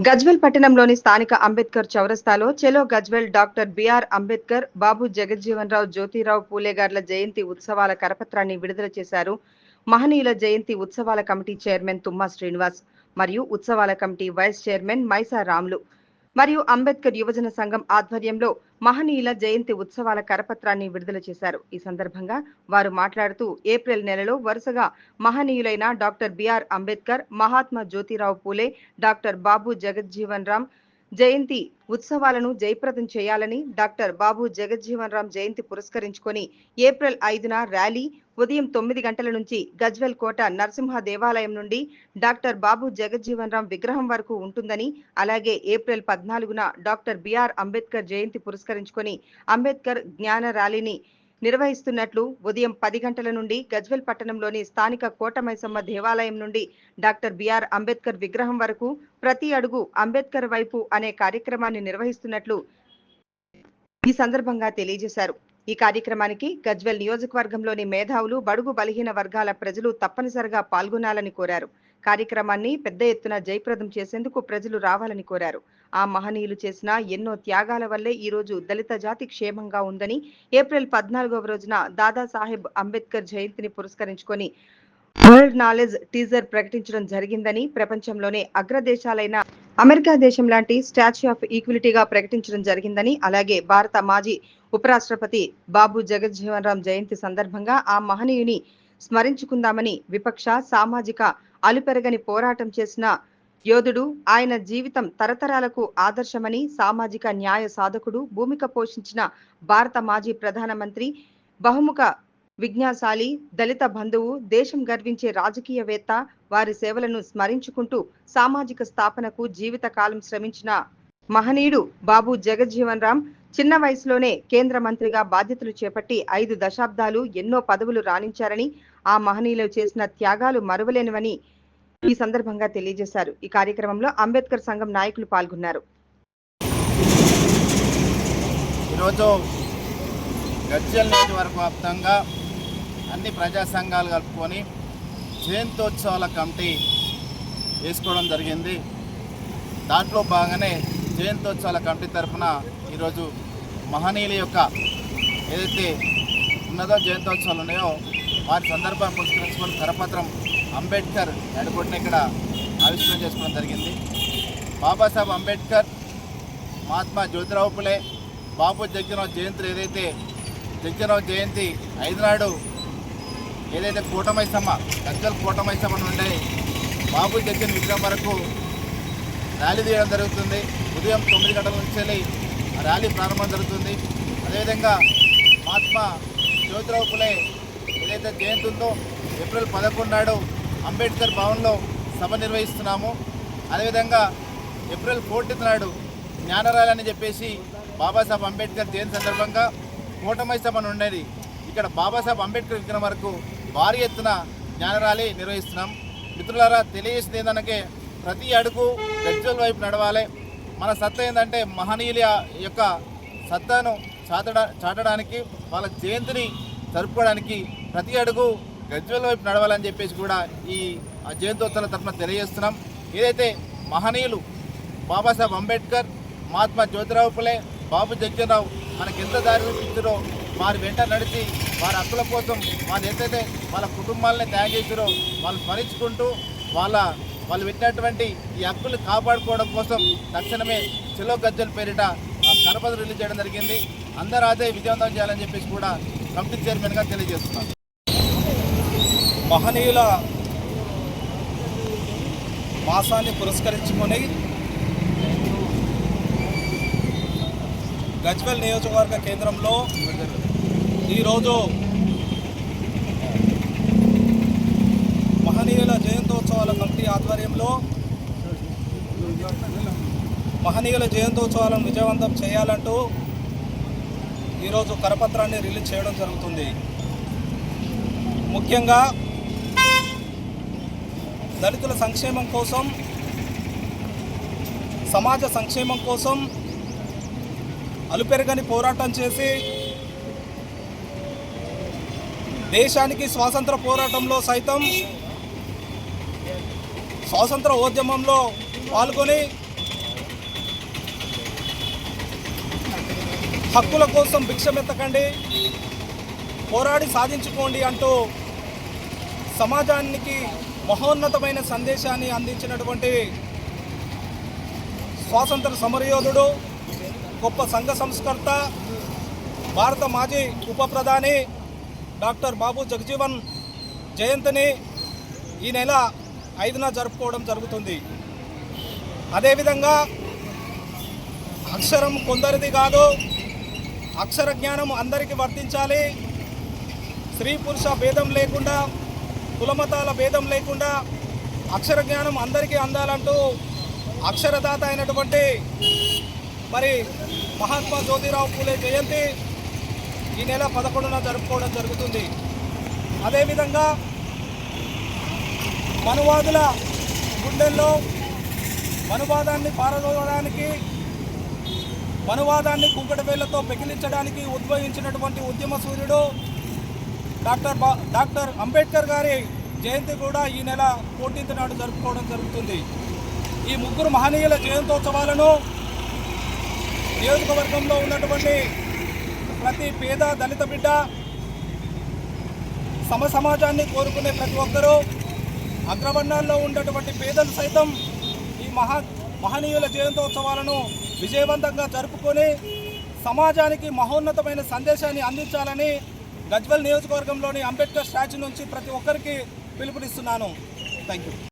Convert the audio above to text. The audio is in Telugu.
గజ్వేల్ పట్టణంలోని స్థానిక అంబేద్కర్ చౌరస్తాలో చెలో గజ్వేల్ డాక్టర్ బిఆర్ అంబేద్కర్, బాబు జగజ్జీవన్రావు, జ్యోతిరావు పూలే గార్ల జయంతి ఉత్సవాల కరపత్రాన్ని విడుదల చేశారు. మహనీయుల జయంతి ఉత్సవాల కమిటీ చైర్మన్ తుమ్మా శ్రీనివాస్ మరియు ఉత్సవాల కమిటీ వైస్ చైర్మన్ మైసా రాములు మరియు అంబేద్కర్ యువజన సంఘం ఆధ్వర్యంలో మహనీయుల జయంతి ఉత్సవాల కరపత్రాన్ని విడుదల చేశారు. ఈ సందర్భంగా వారు మాట్లాడుతూ ఏప్రిల్ నెలలో వరుసగా మహనీయులైన doctor BR Ambedkar, Mahatma Jyotirao Phule, doctor బాబు జగజ్జీవన్ రామ్ జయంతి ఉత్సవాలను జయప్రదం చేయాలని, డాక్టర్ బాబు జగజ్జీవన్ రామ్ జయంతి పురస్కరించుకొని ఏప్రిల్ 5న ర్యాలీ ఉదయం 9 గంటల నుంచి గజ్వేల్ కోట నరసింహ దేవాలయం నుండి డాక్టర్ బాబు జగజ్జీవన్ రామ్ విగ్రహం వరకు ఉంటుందని, అలాగే ఏప్రిల్ 14న డాక్టర్ బిఆర్ అంబేద్కర్ జయంతి పురస్కరించుకొని అంబేద్కర్ జ్ఞాన ర్యాలీని నిర్వహిస్తున్నట్లు ఉదయం 10 గంటల నుండి గజ్వేల్ పట్టణంలోని స్థానిక కోటమైసమ్మ దేవాలయం నుండి డాక్టర్ బిఆర్ అంబేద్కర్ విగ్రహం వరకు ప్రతి అడుగు అంబేద్కర్ వైపు అనే కార్యక్రమాన్ని నిర్వహిస్తున్నట్లు ఈ సందర్భంగా తెలియజేశారు. ఈ కార్యక్రమానికి గజ్వేల్ నియోజకవర్గంలోని మేధావులు, బడుగు బలహీన వర్గాల ప్రజలు తప్పనిసరిగా పాల్గొనాలని కోరారు. కార్యక్రమాన్ని పెద్ద ఎత్తున జయప్రదం చేసేందుకు ప్రజలు రావాలని కోరారు. ఆ మహనీయులు చేసిన ఎన్నో త్యాగాల వల్లే ఈ రోజు దళిత జాతి క్షేమంగా ఉందని, ఏప్రిల్ 14వ రోజున దాదాసాహెబ్ అంబేద్కర్ జయంతిని పురస్కరించుకొని వరల్డ్ నాలెడ్జ్ టీజర్ ప్రకటించడం జరిగిందని, ప్రపంచంలోనే అగ్రదేశాలైన అమెరికా దేశం లాంటి స్టాచ్యూ ఆఫ్ ఈక్విలిటీగా ప్రకటించడం జరిగిందని, అలాగే భారత మాజీ ఉపరాష్ట్రపతి బాబు జగజ్జీవన్ రామ్ జయంతి సందర్భంగా ఆ మహనీయుని స్మరించుకుందామని, విపక్ష సామాజిక అలుపెరగని పోరాటం చేసిన యోధుడు, ఆయన జీవితం తరతరాలకు ఆదర్శమని, సామాజిక న్యాయ సాధకుడు, భూమిక పోషించిన భారత మాజీ ప్రధానమంత్రి, బహుముఖ విజ్ఞాశాలి, దళిత బంధువు, దేశం గర్వించే రాజకీయవేత్త, వారి సేవలను స్మరించుకుంటూ సామాజిక స్థాపనకు జీవిత కాలం శ్రమించిన మహనీయుడు బాబు జగజ్జీవన్ రామ్ చిన్న వయసులోనే కేంద్ర మంత్రిగా బాధ్యతలు చేపట్టి 5 దశాబ్దాలు ఎన్నో పదవులు రాణించారని, ఆ మహనీయులు చేసిన త్యాగాలు మరువలేనివని ఈ సందర్భంగా తెలియజేశారు. ఈ కార్యక్రమంలో అంబేద్కర్ సంఘం నాయకులు పాల్గొన్నారు. ఈరోజు గజ్వేల్ నియోజకవర్గ వ్యాప్తంగా అన్ని ప్రజా సంఘాలు కలుపుకొని జయంతోత్సవాల కమిటీ వేసుకోవడం జరిగింది. దాంట్లో భాగంగానే జయంతోత్సవాల కమిటీ తరఫున ఈరోజు మహనీయుల యొక్క ఏదైతే ఉన్నదో జయంతోత్సవాలు ఉన్నాయో వారి సందర్భాన్ని పురస్కరించుకొని కరపత్రం అంబేద్కర్ ఎడగొట్టిన ఇక్కడ ఆవిష్కరణ చేసుకోవడం జరిగింది. బాబాసాహెబ్ అంబేద్కర్, మహాత్మా జ్యోతిరావు పూలే, బాబు జగజ్జీవన్ జయంతులు ఏదైతే జగజ్జీవన్ జయంతి 5 నాడు ఏదైతే కోటమైసమ్మ గజ్వేల్ కోటమైసమ్మ నుండి బాబు జగజ్జీవన్ విగ్రహం వరకు ర్యాలీ తీయడం జరుగుతుంది. ఉదయం 9 గంటల నుంచి ర్యాలీ ప్రారంభం జరుగుతుంది. అదేవిధంగా మహాత్మా జ్యోతిరావు పూలే ఏదైతే జయంతి ఉందో ఏప్రిల్ 11 నాడు అంబేద్కర్ భవన్లో సభ నిర్వహిస్తున్నాము. అదేవిధంగా ఏప్రిల్ 14 నాడు జ్ఞాన ర్యాలీ అని చెప్పేసి బాబాసాహెబ్ అంబేద్కర్ జయంతి సందర్భంగా కోటమైసమ్మ ఉండేది ఇక్కడ బాబాసాహెబ్ అంబేద్కర్ విగ్రహం వరకు భారీ ఎత్తున జ్ఞాన ర్యాలీ నిర్వహిస్తున్నాం. మిత్రులారా, తెలియజేసింది ఏంటంటే ప్రతి అడుగు గజ్వేల్ వైపు నడవాలి. మన సత్తా ఏంటంటే మహనీయుల యొక్క సత్తాను చాటడానికి, వాళ్ళ జయంతిని జరుపుకోవడానికి ప్రతి అడుగు గజ్వేల్ వైపు నడవాలని చెప్పేసి కూడా ఈ జయంతోత్సవాల తరఫున తెలియజేస్తున్నాం. ఏదైతే మహనీయులు బాబాసాహెబ్ అంబేద్కర్, మహాత్మా జ్యోతిరావు పూలే, బాబు జగజ్జీవన్ రామ్ మనకి ఎంత దారి చూపించారో వారి వెంట నడిచి వారి హక్కుల కోసం వాళ్ళు ఎంతైతే వాళ్ళ కుటుంబాలని త్యాగం చేశారో వాళ్ళు స్మరించుకుంటూ వాళ్ళు పెట్టినటువంటి ఈ హక్కులు కాపాడుకోవడం కోసం తక్షణమే చెలో గజ్వేల్ పేరిట కరపత్రం రిలీజ్ చేయడం జరిగింది. అందరూ అదే విజయవంతం చేయాలని చెప్పేసి కూడా కమిటీ చైర్మన్గా తెలియజేస్తున్నాం. మహనీయుల మాసాన్ని పురస్కరించుకొని గజ్వేల్ నియోజకవర్గ కేంద్రంలో ఈరోజు మహనీయుల జయంతోత్సవాల కమిటీ ఆధ్వర్యంలో మహనీయుల జయంతోత్సవాలను విజయవంతం చేయాలంటూ ఈరోజు కరపత్రాన్ని రిలీజ్ చేయడం జరుగుతుంది. ముఖ్యంగా దళితుల సంక్షేమం కోసం, సమాజ సంక్షేమం కోసం అలుపెరగని పోరాటం చేసి దేశానికి స్వాతంత్ర పోరాటంలో సైతం స్వాతంత్ర ఉద్యమంలో పాల్గొని హక్కుల కోసం భిక్షమెత్తకండి, పోరాడి సాధించుకోండి అంటూ సమాజానికి మహోన్నతమైన సందేశాన్ని అందించినటువంటి స్వాతంత్ర సమరయోధుడు, గొప్ప సంఘ సంస్కర్త, భారత మాజీ ఉప ప్రధాని డాక్టర్ బాబు జగజీవన్ జయంతిని ఈ నెల 5న జరుపుకోవడం జరుగుతుంది. అదేవిధంగా అక్షరం కొందరిది కాదు, అక్షర జ్ఞానం అందరికీ వర్తించాలి. స్త్రీ పురుష భేదం లేకుండా, కులమతాల భేదం లేకుండా అక్షర జ్ఞానం అందరికీ అందాలంటూ అక్షరదాత అయినటువంటి మరి మహాత్మా జ్యోతిరావు పూలే జయంతి ఈ నెల 11న జరుపుకోవడం జరుగుతుంది. అదేవిధంగా మనువాదుల గుండెల్లో మనువాదాన్ని పారదోలడానికి, మనువాదాన్ని కుంకటి వేళ్లతో పెకిలించడానికి ఉద్భవించినటువంటి ఉద్యమ సూర్యుడు డాక్టర్ అంబేద్కర్ గారి జయంతి కూడా ఈ నెల 14వ నాడు జరుపుకోవడం జరుగుతుంది. ఈ ముగ్గురు మహనీయుల జయంతోత్సవాలను నియోజకవర్గంలో ఉన్నటువంటి ప్రతి పేద దళిత బిడ్డ, సమాజాన్ని కోరుకునే ప్రతి ఒక్కరూ, అగ్రవర్ణాల్లో ఉన్నటువంటి పేదలు సైతం ఈ మహనీయుల జయంతోత్సవాలను విజయవంతంగా జరుపుకొని సమాజానికి మహోన్నతమైన సందేశాన్ని అందించాలని గజ్వేల్ నియోజకవర్గంలోని అంబేద్కర్ స్టాచ్యూ నుంచి ప్రతి ఒక్కరికి పిలుపునిస్తున్నాను. Thank you.